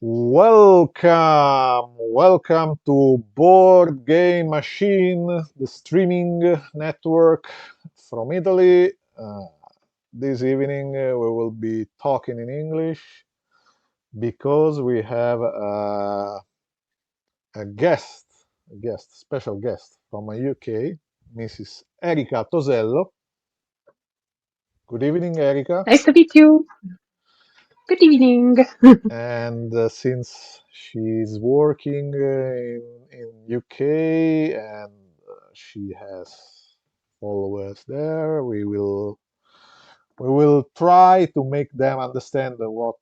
Welcome to Board Game Machine, the streaming network from Italy. This evening we will be talking in English because we have a special guest from UK, Mrs. Erika Tosello. Good evening, Erika. Nice to meet you. Good evening. And since she's working in UK and she has followers there, we will try to make them understand what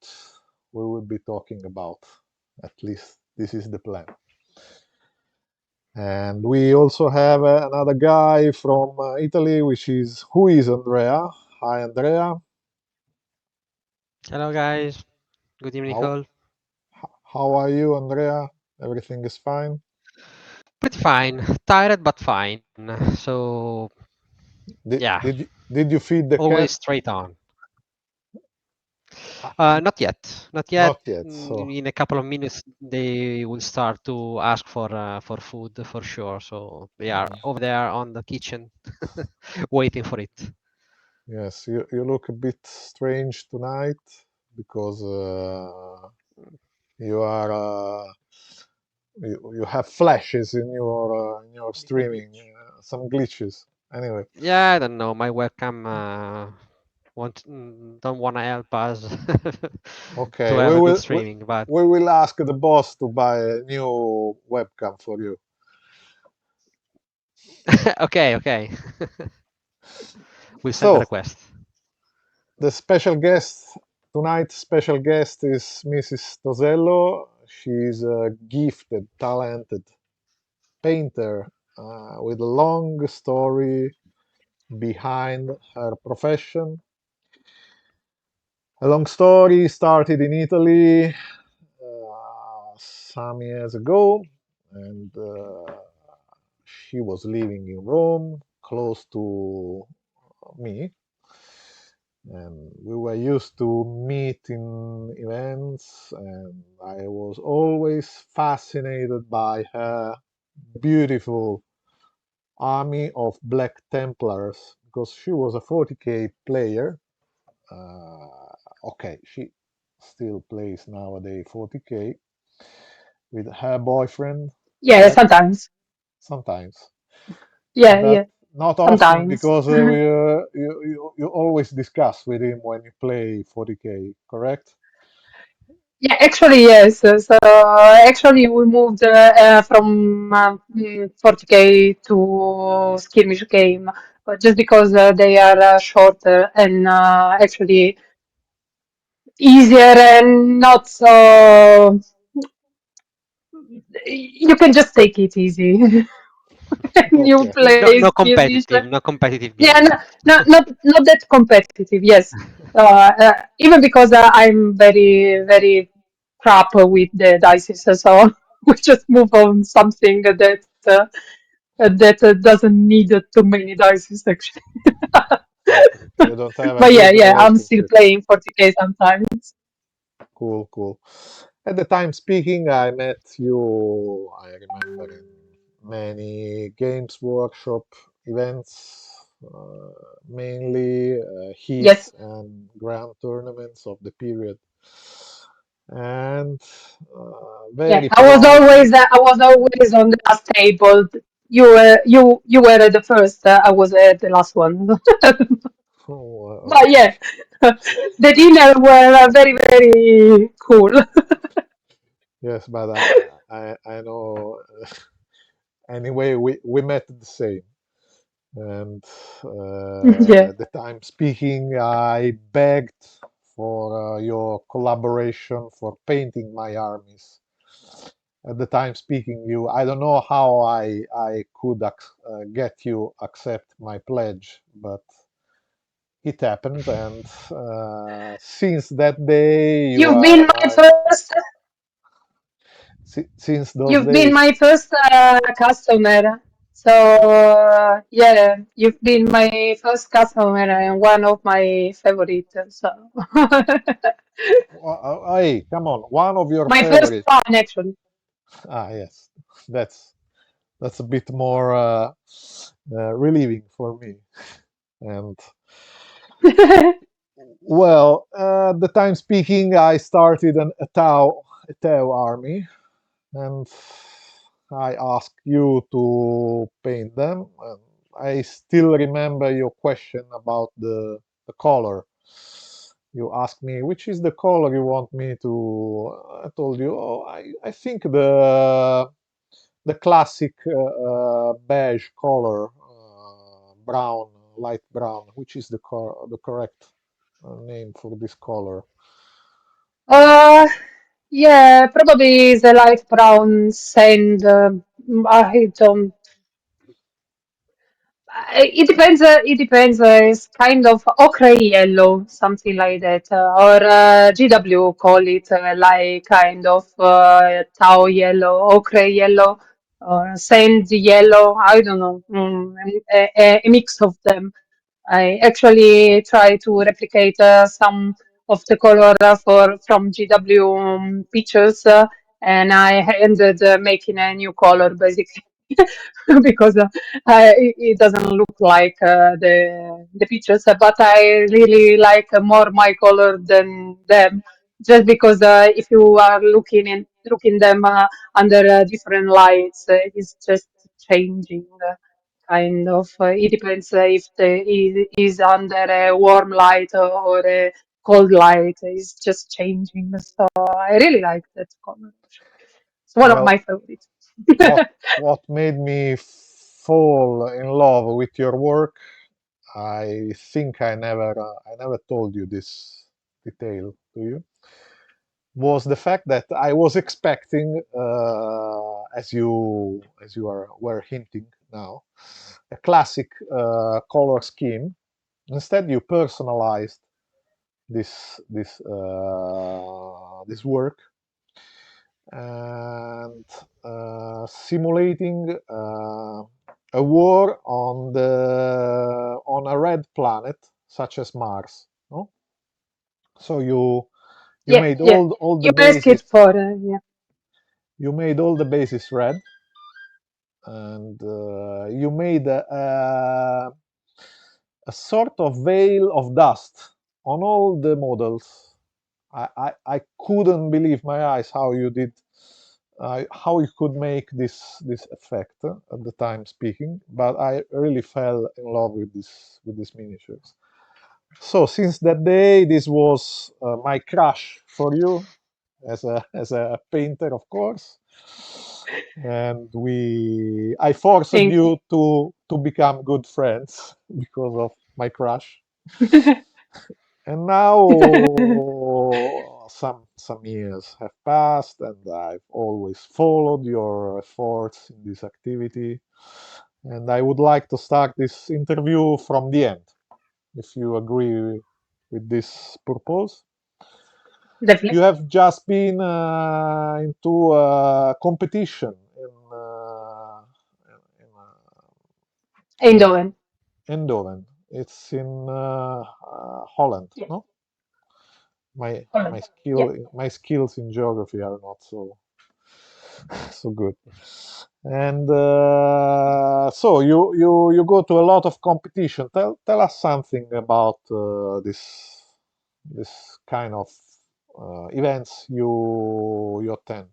we will be talking about. At least this is the plan. And we also have another guy from Italy, who is Andrea. Hi, Andrea. Hello guys, good evening How all. how are you, Andrea? Everything is fine? Pretty fine, tired but fine. So Did yeah, did you, did you feed the cat? always straight on. Ah, Not yet, not yet. not yet. So In a couple of minutes they will start to ask for food for sure. So they are over there on the kitchen, waiting for it. yes, you look a bit strange tonight because you are you have flashes in your streaming, some glitches. Anyway, Yeah, I don't know. My webcam don't want to help us to okay, have a good streaming, but we will ask the boss to buy a new webcam for you. okay. We'll send the So request. the special guest is Mrs. Tosello. She's a gifted, talented painter with a long story behind her profession. A long story started in Italy some years ago, and she was living in Rome, close to me. And we were used to meet in events, and I was always fascinated by her beautiful army of Black Templars because she was a 40k player. Okay, she still plays nowadays 40k with her boyfriend, Yeah, correct? sometimes. Sometimes, Yeah, but not often sometimes. because you always discuss with him when you play 40k, correct? Yeah, actually, yes. So actually, we moved from 40k to skirmish game, but just because they are shorter and actually easier and not so. You can just take it easy. And you Okay. No, play no skirmish. competitive, no competitive Yeah, game. not that competitive. Yes, even because I'm very crap with the dice, so we just move on something that doesn't need too many dice actually. Okay. You don't have a But good yeah, I'm still relationship. playing 40k sometimes. Cool, cool. At the time speaking, I met you, I remember, in many games workshop events, mainly Yes, heats and grand tournaments of the period. And yeah, very I politely, was always on the last table. You were the first. I was the last one. oh, But okay, yeah, the dinner were very cool. yes, but I know anyway, we met the same. And Yeah. at the time speaking, I begged for your collaboration for painting my armies. At the time speaking, I don't know how I could get you accept my pledge, but it happened, and since that day, you You've are been my first. since those You've been days. my first customer. So yeah, you've been my first customer and one of my favorites. So Hey, come on, one of your my first favorites. fan actually. Ah, yes, that's that's a bit more relieving for me. And well, at the time speaking, I started a Tau army, and I asked you to paint them. And I still remember your question about the color. You asked me which is the color you want me to. I told you, oh, I think the classic beige color, brown, light brown, which is the correct name for this color. uh, yeah, probably the light brown sand. I don't. It depends. It depends. It's kind of ochre yellow, something like that, or GW call it like kind of tau yellow, ochre yellow, or sand yellow. I don't know. A mix of them. I actually try to replicate some of the color for from GW pictures, and I ended making a new color basically because it doesn't look like the pictures. But I really like more my color than them, just because if you are looking them under different lights, it's just changing. Kind of. It depends if it is under a warm light or a cold light. It's just changing. So I really like that color. It's one of my Well, favorites. what made me fall in love with your work, I think I never told you this detail to you, was the fact that I was expecting, as you were hinting now, a classic color scheme. Instead, you personalized this work, and simulating a war on a red planet such as Mars. No? So you Yeah, made yeah. all the You ask it bases, for, yeah. you made all the bases red, and you made a sort of veil of dust on all the models. I couldn't believe my eyes how you did, how you could make this effect at the time speaking. But I really fell in love with these miniatures. So since that day, this was my crush for you as a painter, of course. And I forced Thank you to become good friends because of my crush. you. And now some years have passed, and I've always followed your efforts in this activity. And I would like to start this interview from the end, if you agree with this purpose. You Definitely. have just been into a competition in, in Eindhoven. Eindhoven. It's in Holland, Yes. no? Holland. Yeah. My skills in geography are not so good. And so you go to a lot of competition. Tell us something about this kind of events you attend.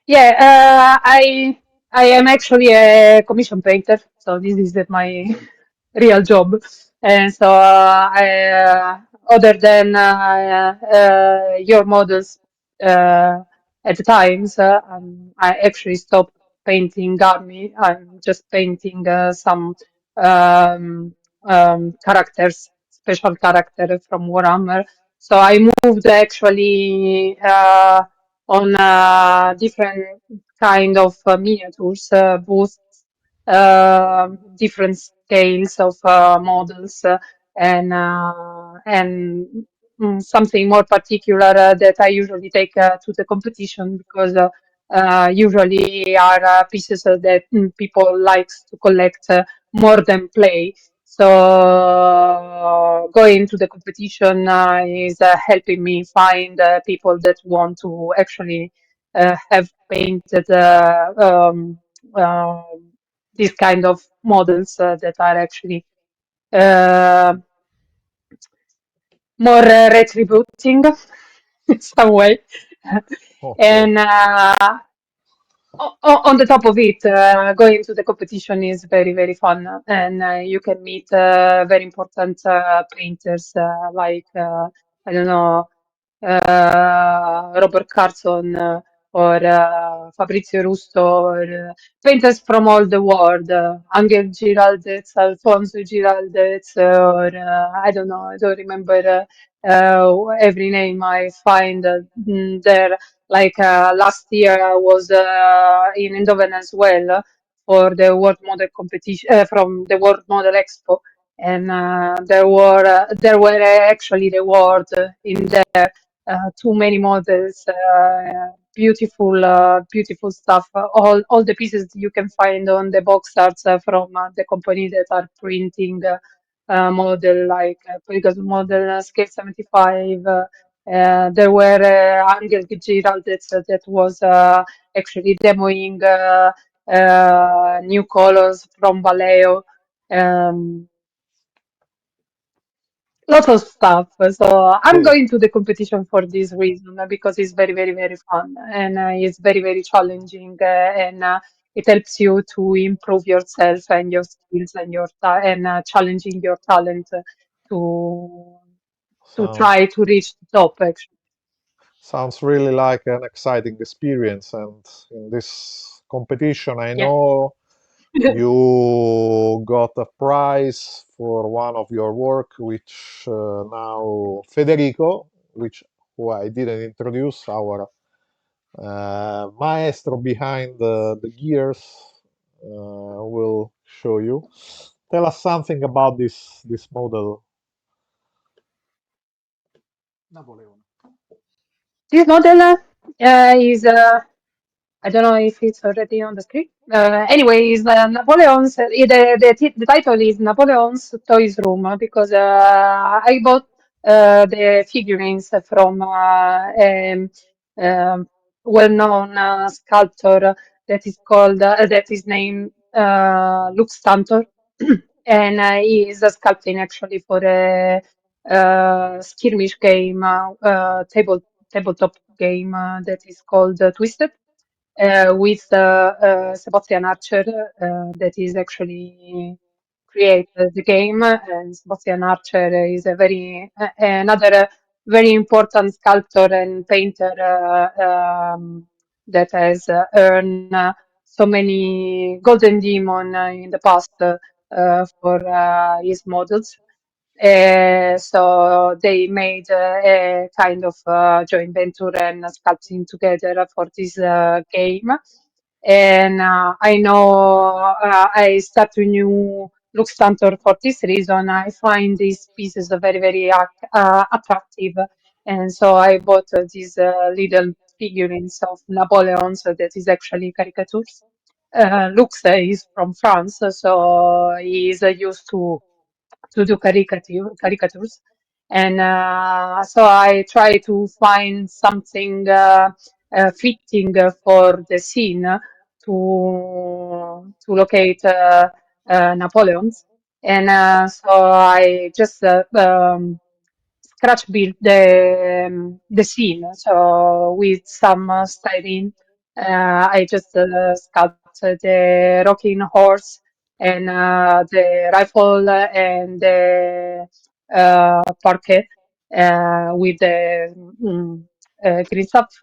Yeah, I am actually a commission painter, so this is my real job. And so other than your models at the times, I actually stopped painting army. I'm just painting some um, characters, special character from Warhammer. So I moved actually on different kind of miniatures, both different scales of models, and something more particular that I usually take to the competition because usually are pieces that people likes to collect more than play. So going to the competition is helping me find people that want to actually have painted uh, these kind of models that are actually uh, more retributing in some way. Okay. And on the top of it, going to the competition is very, very fun, and you can meet very important painters I don't know, Robert Carson or Fabrizio Rusto or painters from all the world, Angel Giraldez, Alfonso Giraldez, or I don't know, I don't remember every name I find there. Like last year, I was in Eindhoven as well for the World Model competition from the World Model Expo, and there were actually the award in there. Too many models, beautiful stuff. All the pieces you can find on the box arts from the company that are printing model like Pegasus model Scale 75. There were Angel Girald that was actually demoing new colors from Vallejo. Um, Lots of stuff. So I'm Okay. going to the competition for this reason because it's very, very, very fun and it's very, very challenging and it helps you to improve yourself and your skills and and challenging your talent to to Sounds try to reach the top. Actually, sounds really like an exciting experience. And in this competition, I yeah. know you got a prize for one of your work, which now Federico, which who I didn't introduce, our maestro behind the gears, will show you. Tell us something about this model. This model is I don't know if it's already on the screen. Anyway, it's Napoleon's. The title is Napoleon's Toys Room because I bought the figurines from um, well-known sculptor that is named Lux Tantor, and he is sculpting actually for a skirmish game, tabletop game that is called Twisted with Sebastian Archer, that is actually create the game. And Sebastian Archer is another very important sculptor and painter that has earned so many golden demon in the past for his models. So they made a kind of joint venture and sculpting together for this game. And I know I start to new Lux Tantor for this reason. I find these pieces very, very attractive. And so I bought these little figurines of Napoleon, so that is actually caricatures. Lux is from France, so he is used to do caricatures. And so I try to find something fitting for the scene to locate Napoleon's. And so I just scratch build the scene. So with some styling, I just sculpt the rocking horse and the rifle and the parquet with the green stuff.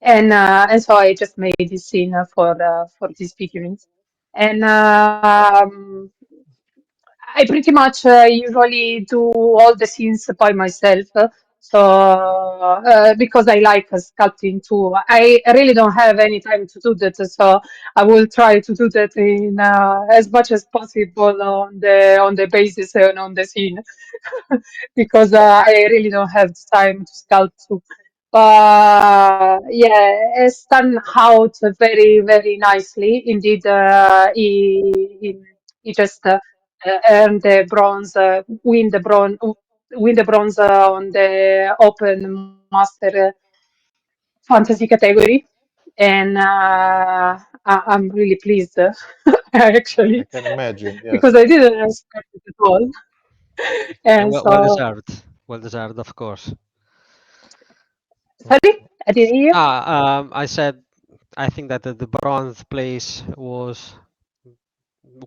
And so I just made this scene for these figurines. And I pretty much usually do all the scenes by myself. So because I like sculpting too, I really don't have any time to do that. So I will try to do that in as much as possible on the basis and on the scene, because I really don't have time to sculpt too. But yeah, it's turned out very, very nicely. Indeed, he just earned the bronze, win the bronze on the Open Master Fantasy category, and I'm really pleased I actually can imagine. because Yes. I didn't expect it at all, Yeah, and well so deserved. Well deserved, of course. sorry, I didn't hear. I said I think that the bronze place was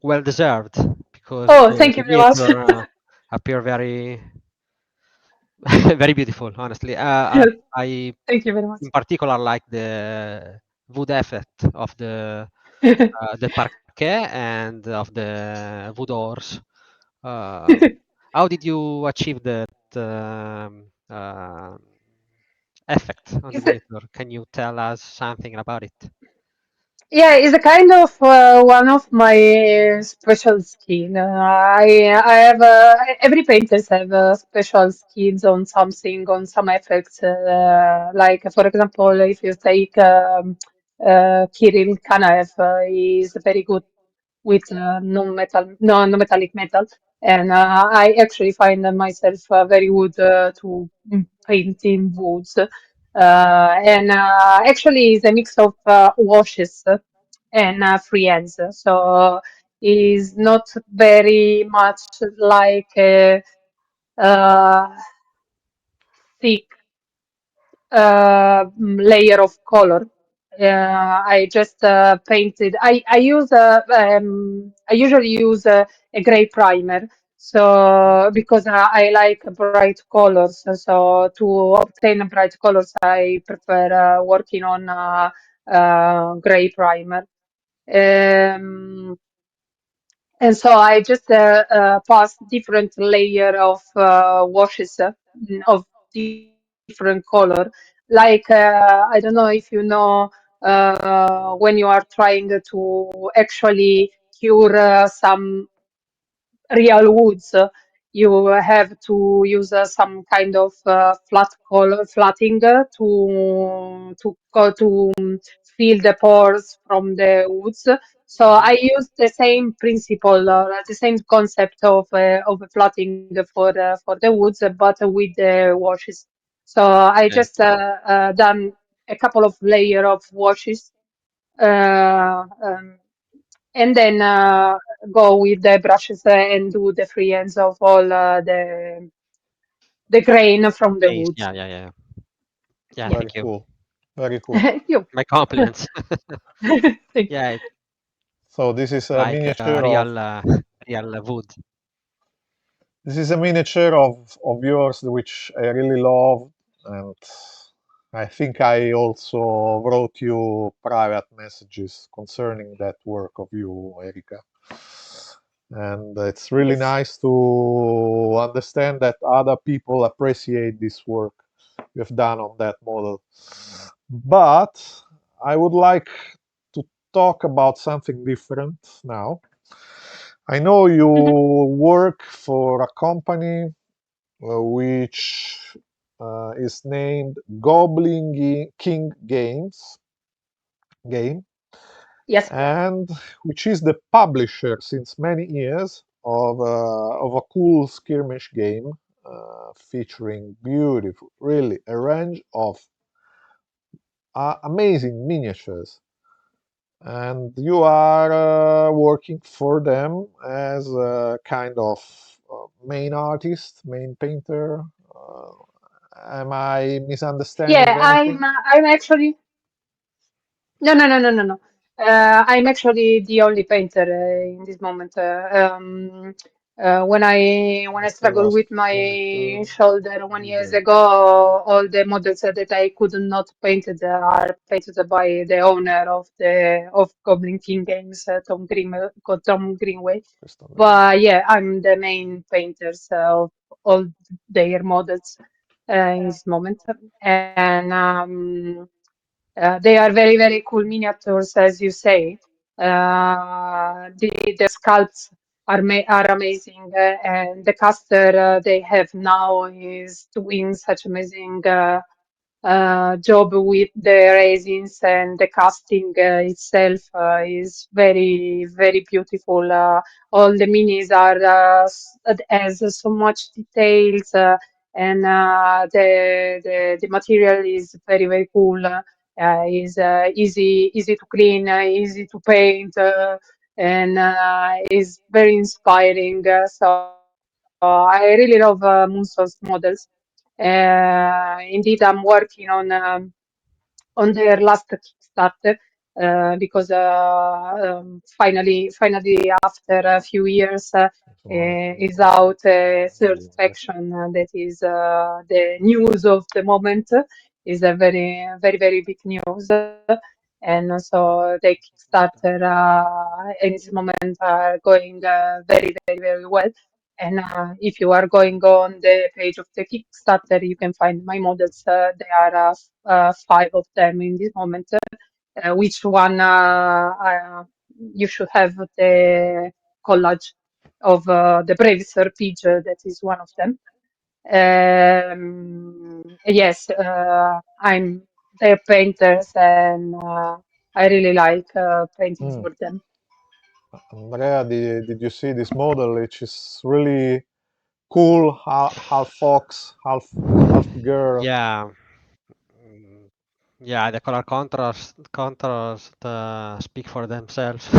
well deserved because Oh, the thank you very much. miniature appear very very beautiful. Honestly, I Thank you very much. in particular like the wood effect of the parquet and of the wood doors. Uh, how did you achieve that effect on the Is it? miniature? Can you tell us something about it? Yeah, it's a kind of one of my special skin. I have every painters have special skins on something, on some effects. Like for example, if you take Kirill Kanaev, is very good with non-metallic metal, and I actually find myself very good to paint in woods. And actually, it's a mix of washes and freehands. So it's not very much like a thick layer of color. I just painted. I usually use a gray primer. So because I like bright colors, so to obtain bright colors, I prefer working on gray primer. Um, and so I just pass different layer of washes of different color. Like I don't know if you know when you are trying to actually cure some real woods, you have to use some kind of flatting to fill the pores from the woods. So Hmm. I use the same principle, the same concept of a flatting for the woods, but with the washes. So I Okay. just done a couple of layer of washes. Uh, um, and then go with the brushes and do the free ends of all the grain from the Base. woods. Yeah, yeah, yeah. Yeah, Yeah. Very thank you. cool. Very cool. You. My compliments. Thank Yeah, it So this is a like miniature of real real wood. this is a miniature of yours which I really love, and I think I also wrote you private messages concerning that work of you, Erika. And it's really yes. nice to understand that other people appreciate this work you've done on that model. But I would like to talk about something different now. I know you Mhm. work for a company which is named Goblin King Game, Yes. and which is the publisher since many years of a cool skirmish game featuring beautiful, really a range of amazing miniatures. And you are working for them as a kind of main artist, main painter. Uh, am I misunderstanding Yeah, anything? I'm actually no. I'm actually the only painter in this moment. When I That's the struggled last with my miniature shoulder one years leader. ago, all the models that I could not paint are painted by the owner of Goblin King Games, Tom Greenway. Questo non è- But yeah, I'm the main painters of all their models in this moment, and they are very, very cool miniatures, as you say. The sculpts are amazing, and the caster they have now is doing such amazing. job with the resins, and the casting itself is very, very beautiful. All the minis are has so much details, and the material is very, very cool. Is easy to clean, easy to paint, and is very inspiring. So I really love Moonstone's models. Indeed, I'm working on their last Kickstarter because finally, after a few years, is out a third section that is the news of the moment. Is a very, very, very big news. And so the Kickstarter in this moment are going very, very, very well. And if you are going on the page of the Kickstarter, you can find my models. There are five of them in this moment. Which one you should have the collage of the Braves RPG, that is one of them. Yes, I'm their painters, and I really like painting Mm. for them. Andrea, did you see this model, which is really cool, half fox, half girl? Yeah. Mm, yeah, the color contrast speak for themselves.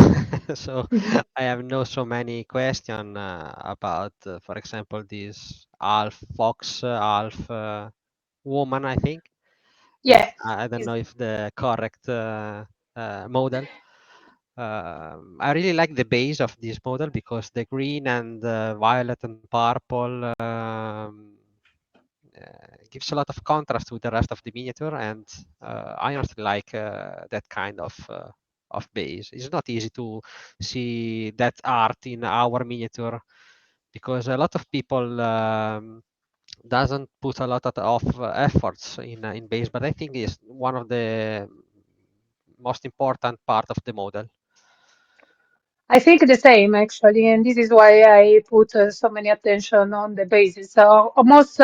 So I have no so many question about, for example, this half fox, half woman. I think is Yeah, I don't is know if the correct model. I really like the base of this model because the green and violet and purple gives a lot of contrast with the rest of the miniature, and I honestly like that kind of base. It's not easy to see that art in our miniature because a lot of people doesn't put a lot of efforts in base, but I think it's one of the most important part of the model. I think the same actually, and this is why I put so many attention on the bases. So almost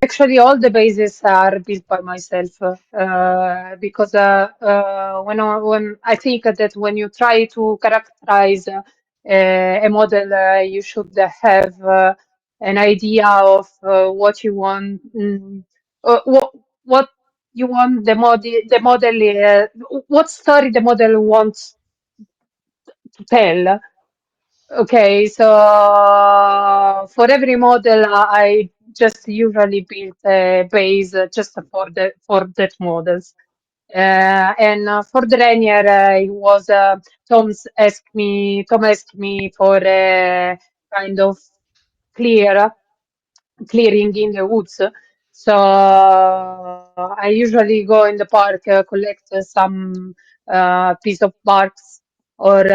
actually all the bases are built by myself because when I think that when you try to characterize a model, you should have an idea of what you want, what you want the model, what story the model wants to tell. Okay, so for every model, I just usually build a base just for that models. And for the Rainier, it was Tom asked me for a kind of clear clearing in the woods. So I usually go in the park, collect some piece of barks or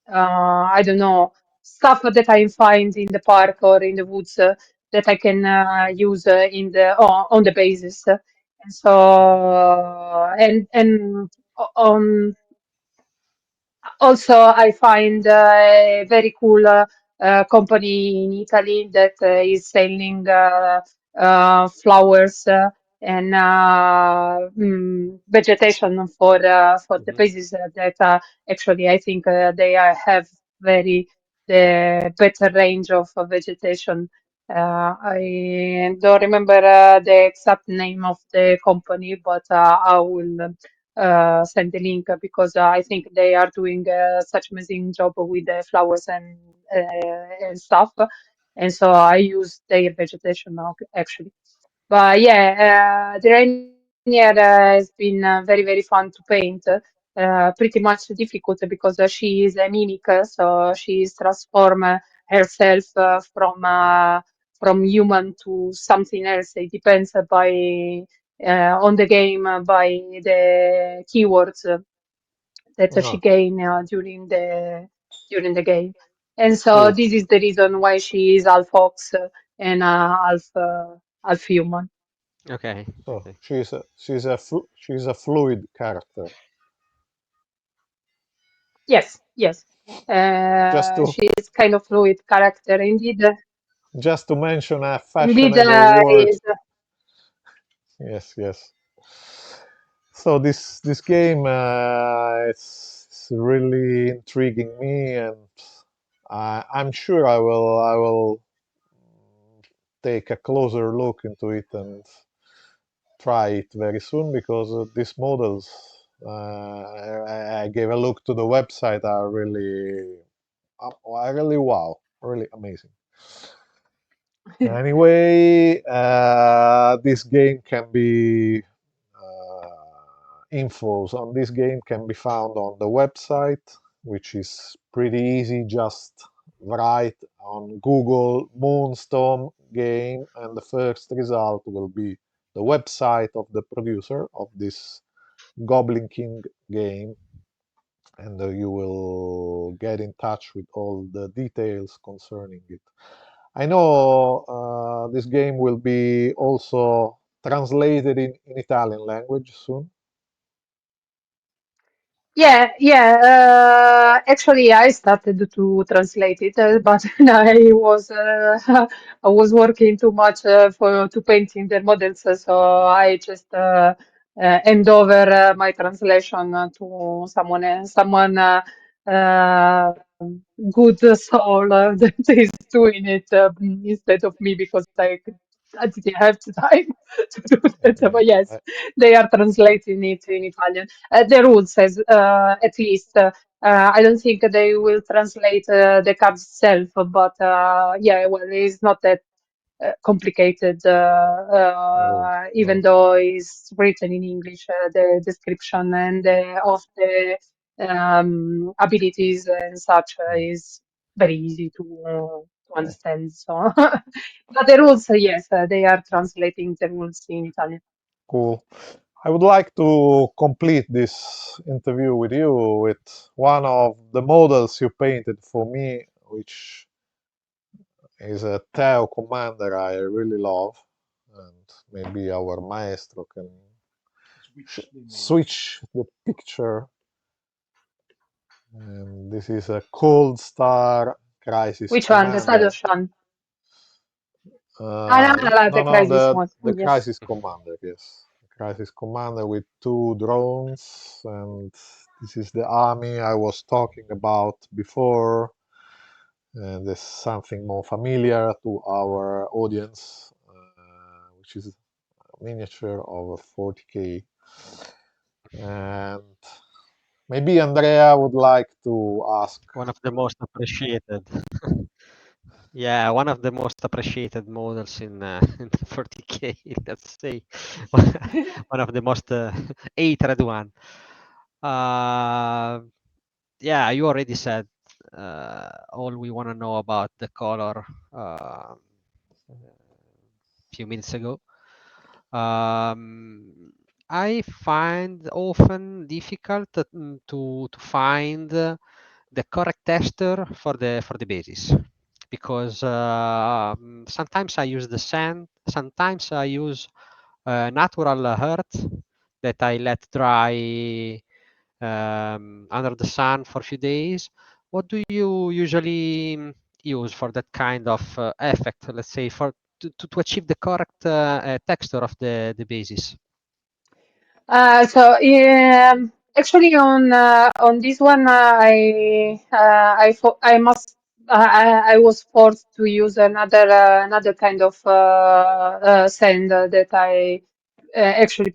I don't know, stuff that I find in the park or in the woods that I can use in the on the basis. And so and on also, I find a very cool company in Italy that is selling flowers and vegetation for the Mhm. places that actually I think they have very the better range of vegetation. I don't remember the exact name of the company, but I will send the link because I think they are doing such amazing job with the flowers and stuff. And so I use their vegetation now, actually. But yeah, the Rainier has been very, very fun to paint. Pretty much difficult because she is a mimic, so she is transform herself from human to something else. It depends on the game by the keywords that she Ah, gain during the game. And so so this is the reason why she is half fox and half human. Okay. so Okay. she's a fluid character. Yes, yes. Just to She is kind of fluid character. Indeed, just to mention a indeed fashionable word, is. Yes. So this game it's really intriguing me, and I'm sure I will take a closer look into it and try it very soon, because these models I gave a look to the website are really wow, really amazing. Anyway, this game can be infos on this game can be found on the website, which is pretty easy. Just write on Google Moonstone game, and the first result will be the website of the producer of this Goblin King game, and you will get in touch with all the details concerning it. I know this game will be also translated in Italian language soon. Yeah. Actually, I started to translate it, but I was working too much for to painting the models, so I just hand over my translation to someone uh, good soul that is doing it instead of me, because I didn't have the time to do that. But yes, I, they are translating it in Italian. The rule says, at least, I don't think they will translate the cards itself, but yeah, well, it's not that complicated, rules. even though it's written in English, the description and of the abilities and such is very easy to Oh, understand. So, but the rules, yes, they are translating the rules in Italian. cool. I would like to complete this interview with you with one of the models you painted for me, which is a Teo commander I really love, and maybe our maestro can switch the picture. And this is a Cold Star Crisis Which one? The Shadow Commander. Shan. Ah, no, no, No, the no, Crisis the one. the Yes. Crisis Commander, yes. The Crisis Commander with two drones, and this is the army I was talking about before. And there's something more familiar to our audience, which is a miniature of a 40K. And maybe Andrea would like to ask. One of the most appreciated. Yeah, one of the most appreciated models in the 40K, let's say. One of the most hated one. Uh, yeah, you already said all we want to know about the color a few minutes ago. I find often difficult to find the correct texture for the basis, because sometimes I use the sand, sometimes I use natural earth that I let dry under the sun for a few days. What do you usually use for that kind of effect? Let's say to achieve the correct texture of the basis. Actually, on this one, I was forced to use another kind of sand that I actually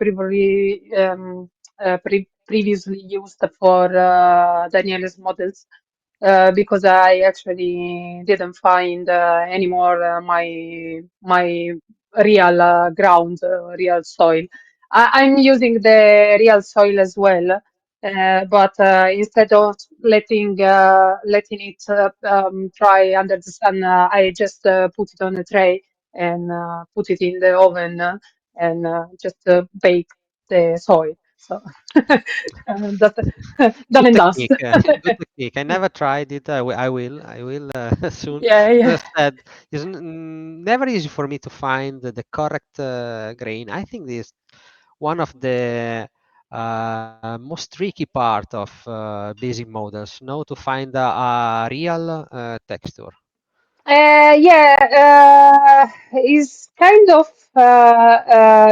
previously used for Daniele's models, because I actually didn't find anymore my real ground, real soil. I'm using the real soil as well, but instead of letting it dry under the sun, I just put it on a tray and put it in the oven and just bake the soil. So that done Good and dust. technique. Good technique. I never tried it. I will. I will soon. Yeah, yeah. As I said, it's never easy for me to find the correct grain. I think this one of the most tricky part of basic models. To find a real texture. It's kind of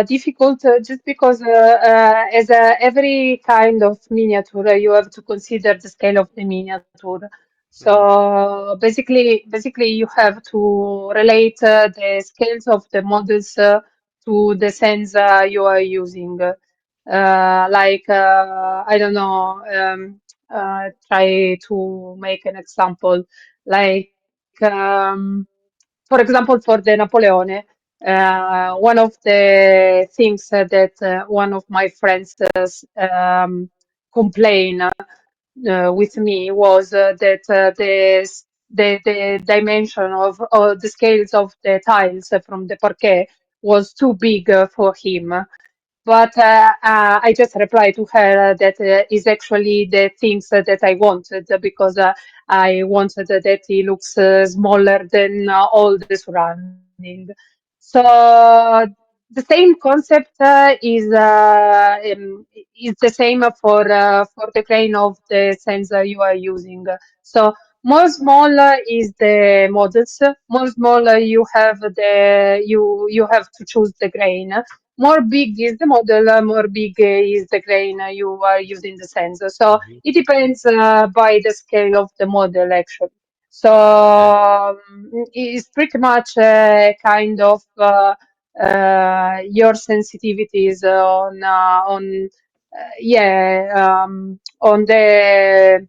difficult just because as every kind of miniature, you have to consider the scale of the miniature. Mhm. So basically, you have to relate the scales of the models to the sense you are using. I don't know, try to make an example like for example, for the Napoleone, one of the things that one of my friends complained with me was that the dimension of the scales of the tiles from the parquet was too big for him. But I just replied to her that is actually the things that I wanted because I wanted that he looks smaller than all the surrounding. So the same concept is the same for the grain of the sensor you are using. So more small is the models. More small you have to choose the grain. More big is the model, more big is the grain you are using the sensor. So Mhm. it depends by the scale of the model actually. So Okay. it's pretty much kind of your sensitivities on the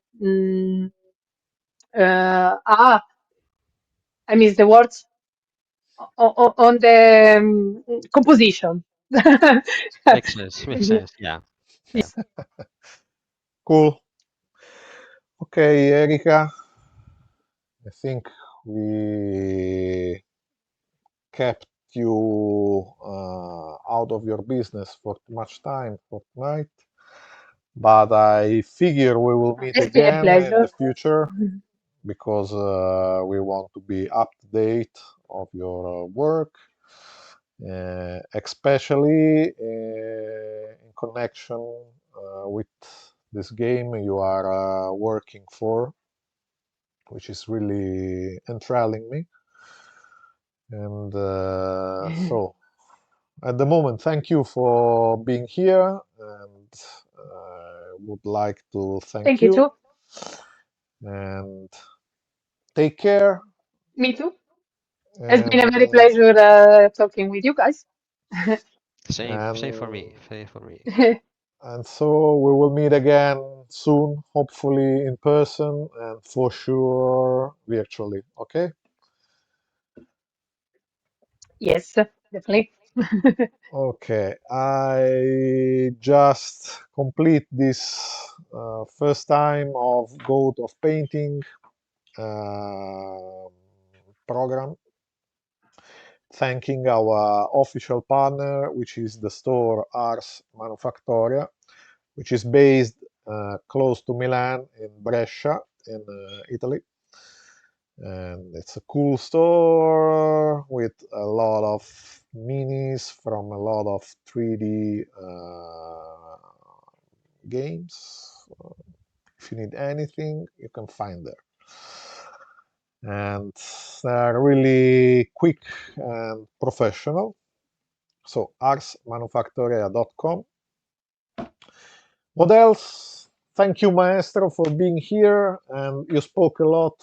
I miss the words on the composition. Makes sense. Makes sense. Yeah. Yeah. Cool. Okay, Erika, I think we kept you out of your business for too much time for tonight, but I figure we will meet It's been a again in the pleasure. future because we want to be up to date of your work, especially in connection with this game you are working for, which is really enthralling me. And so, at the moment, thank you for being here, and would like to thank Thank you you. too. And take care. Me too. It's been a And very pleasure talking with you guys. Same. Same for me. and Same for me. and so we will meet again soon, hopefully in person, and for sure virtually. Okay. Yes, definitely. Okay, I just complete this first time of Goat of Painting um program, thanking our official partner, which is the store Ars Manufactoria, which is based close to Milan in Brescia in Italy. And it's a cool store with a lot of minis from a lot of 3D games. If you need anything, you can find there. And they're really quick and professional. So arsmanufactoria.com. What else? Thank you, Maestro, for being here. And you spoke a lot.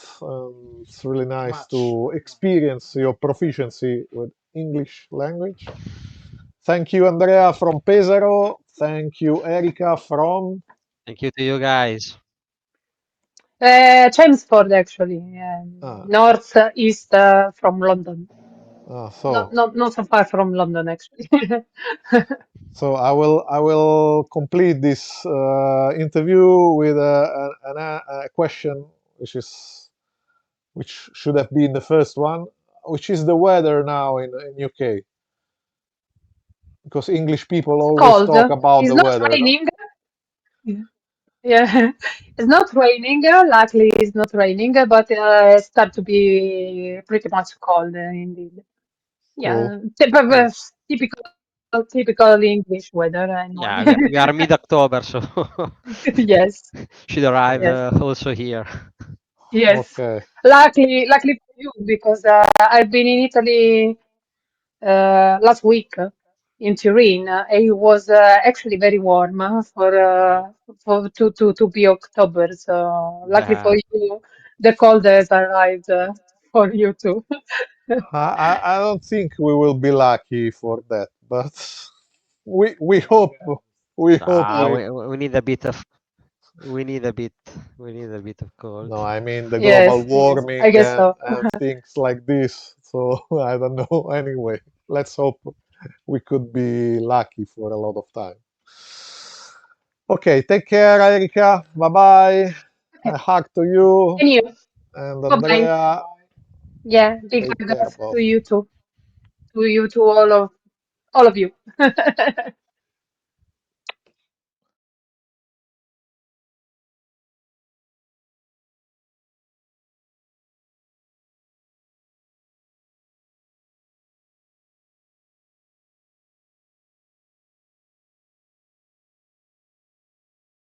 It's really nice Much. to experience your proficiency with English language. Thank you, Andrea from Pesaro. Thank you, Erika from. Thank you to you guys. Chelmsford, actually, Ah, north east from London. ah, Not so far from London, actually. so I will complete this interview with a question, which should have been the first one, which is the weather now in UK, because English people It's always cold. talk about It's the not weather, no? raining. Yeah, it's not raining. Luckily, it's not raining, but start to be pretty much cold indeed. Cool. Yeah, Nice. typical English weather anyway. Yeah, we are mid-October, so Yes, should arrive yes. also here. Yes. Okay. Luckily for you, because I've been in Italy last week in Turin. It was actually very warm for to be October. So luckily for Yeah. you, the cold has arrived for you too. I don't think we will be lucky for that, but we hope we hope Ah, Yeah. we. we need a bit of we need a bit we need a bit of cold. No, I mean the global Yes, I warming guess so. and things like this. So I don't know. Anyway, let's hope we could be lucky for a lot of time. Okay, take care, Erika. Bye bye. Okay. A hug to you And you, and bye bye. Andrea. Yeah, big Take care, hugs to both. you too. To you, to all of you.